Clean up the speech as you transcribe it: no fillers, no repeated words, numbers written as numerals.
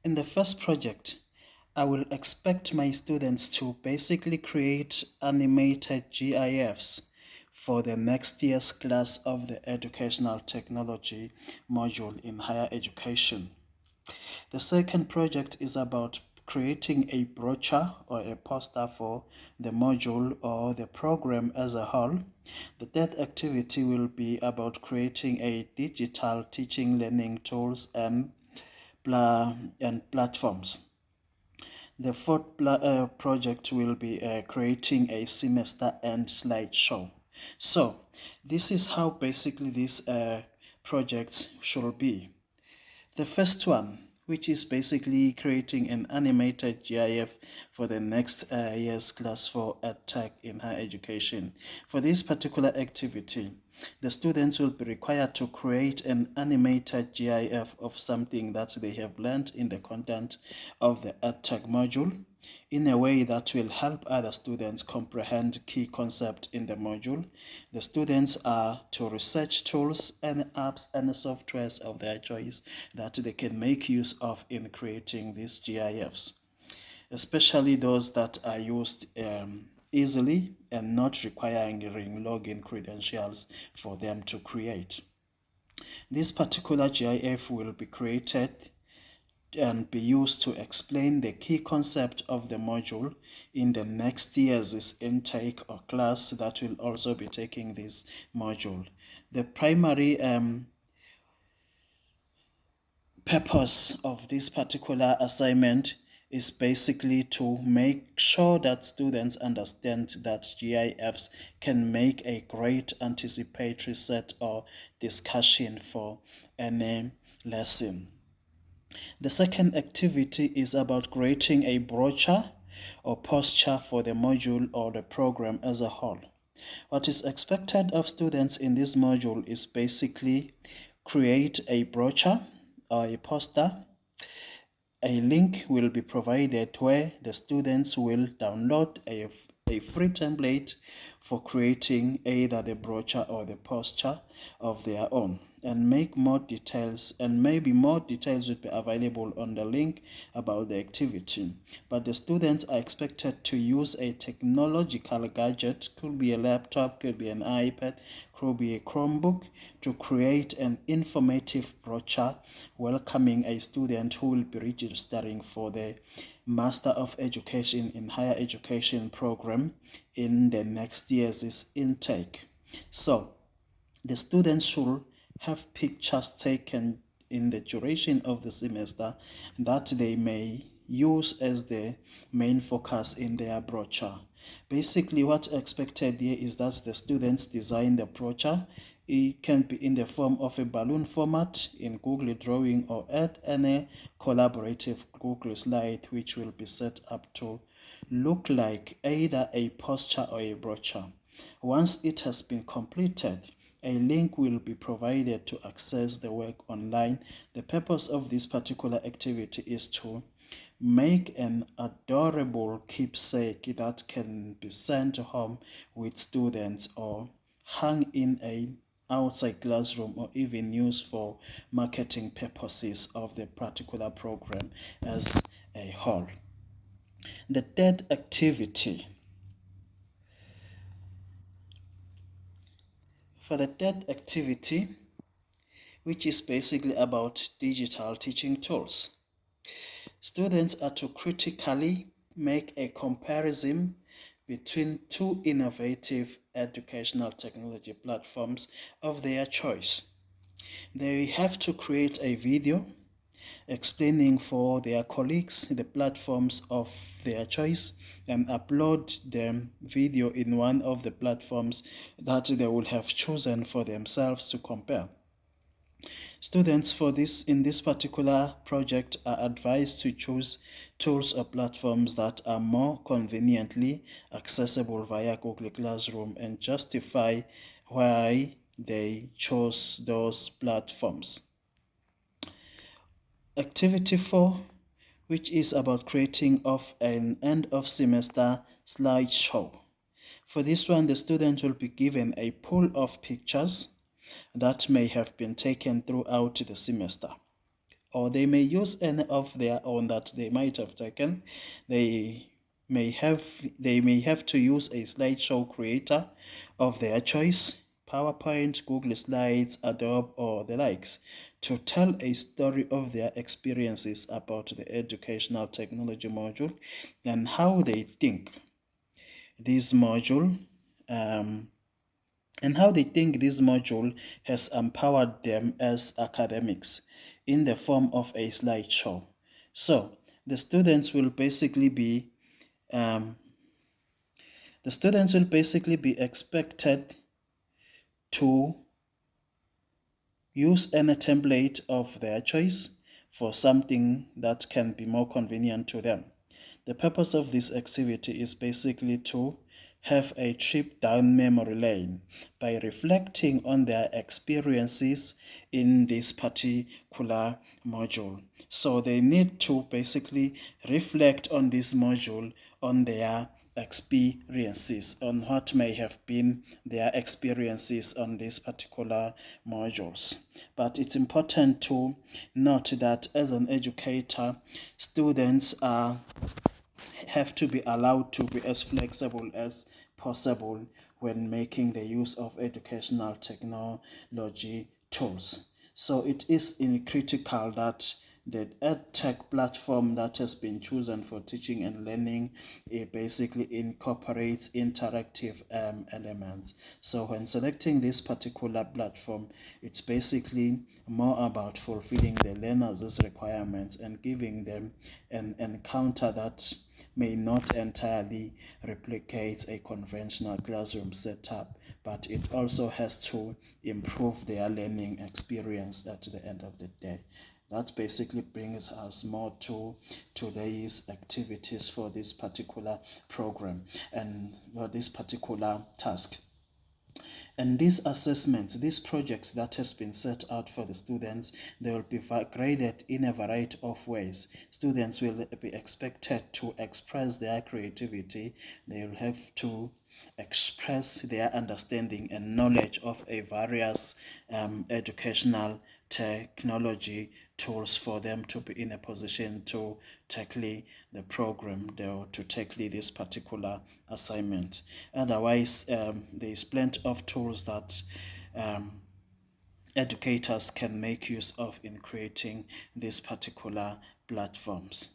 In the first project, I will expect my students to basically create animated GIFs for the next year's class of the Educational Technology module in higher education. The second project is about creating a brochure or a poster for the module or the program as a whole. The third activity will be about creating a digital teaching learning tools and platforms. The fourth project will be creating a semester end slideshow. So, this is how basically these projects should be. The first one, which is basically creating an animated GIF for the next year's class for EdTech in higher education. For this particular activity, the students will be required to create an animated GIF of something that they have learned in the content of the EdTech module in a way that will help other students comprehend key concepts in the module. The students are to research tools and apps and softwares of their choice that they can make use of in creating these GIFs, especially those that are used easily and not requiring login credentials for them to create. This particular GIF will be created and be used to explain the key concept of the module in the next year's intake or class that will also be taking this module. The primary purpose of this particular assignment is basically to make sure that students understand that GIFs can make a great anticipatory set or discussion for any lesson. The second activity is about creating a brochure or poster for the module or the program as a whole. What is expected of students in this module is basically create a brochure or a poster. A link will be provided where the students will download a free template for creating either the brochure or the poster of their own, and make more details, and maybe more details will be available on the link about the activity. But the students are expected to use a technological gadget, could be a laptop, could be an iPad, could be a Chromebook, to create an informative brochure welcoming a student who will be registering for the Master of Education in Higher Education program in the next year's intake. So, the students should have pictures taken in the duration of the semester that they may use as the main focus in their brochure. Basically, what's expected here is that the students design the brochure. It can be in the form of a balloon format in Google Drawing, or add any collaborative Google slide which will be set up to look like either a poster or a brochure. Once it has been completed, a link will be provided to access the work online. The purpose of this particular activity is to make an adorable keepsake that can be sent home with students or hung in a outside classroom, or even used for marketing purposes of the particular program as a whole. The third activity. For the third activity, which is basically about digital teaching tools, students are to critically make a comparison between two innovative educational technology platforms of their choice. They have to create a video explaining for their colleagues the platforms of their choice and upload the video in one of the platforms that they will have chosen for themselves to compare. Students for this in this particular project are advised to choose tools or platforms that are more conveniently accessible via Google Classroom and justify why they chose those platforms. Activity 4, which is about creating of an end of semester slideshow. For this one, the student will be given a pool of pictures that may have been taken throughout the semester or they may use any of their own that they might have taken. They they may have to use a slideshow creator of their choice, PowerPoint, Google Slides, Adobe, or the likes, to tell a story of their experiences about the educational technology module and how they think this module um, this module has empowered them as academics in the form of a slideshow. So the students will basically be um, expected to use any template of their choice for something that can be more convenient to them. The purpose of this activity is basically to have a trip down memory lane by reflecting on their experiences in this particular module. So they need to basically reflect on this module, on their experiences, on what may have been their experiences on these particular modules. But it's important to note that as an educator, students have to be allowed to be as flexible as possible when making the use of educational technology tools. So it is critical that the EdTech platform that has been chosen for teaching and learning, it basically incorporates interactive elements. So when selecting this particular platform, it's basically more about fulfilling the learners' requirements and giving them an encounter that may not entirely replicate a conventional classroom setup, but it also has to improve their learning experience at the end of the day. That basically brings us more to today's activities for this particular program and for this particular task. And these assessments, these projects that has been set out for the students, they will be graded in a variety of ways. Students will be expected to express their creativity. They will have to express their understanding and knowledge of a various educational technology tools for them to be in a position to tackle the program, to tackle this particular assignment. Otherwise, there is plenty of tools that educators can make use of in creating these particular platforms.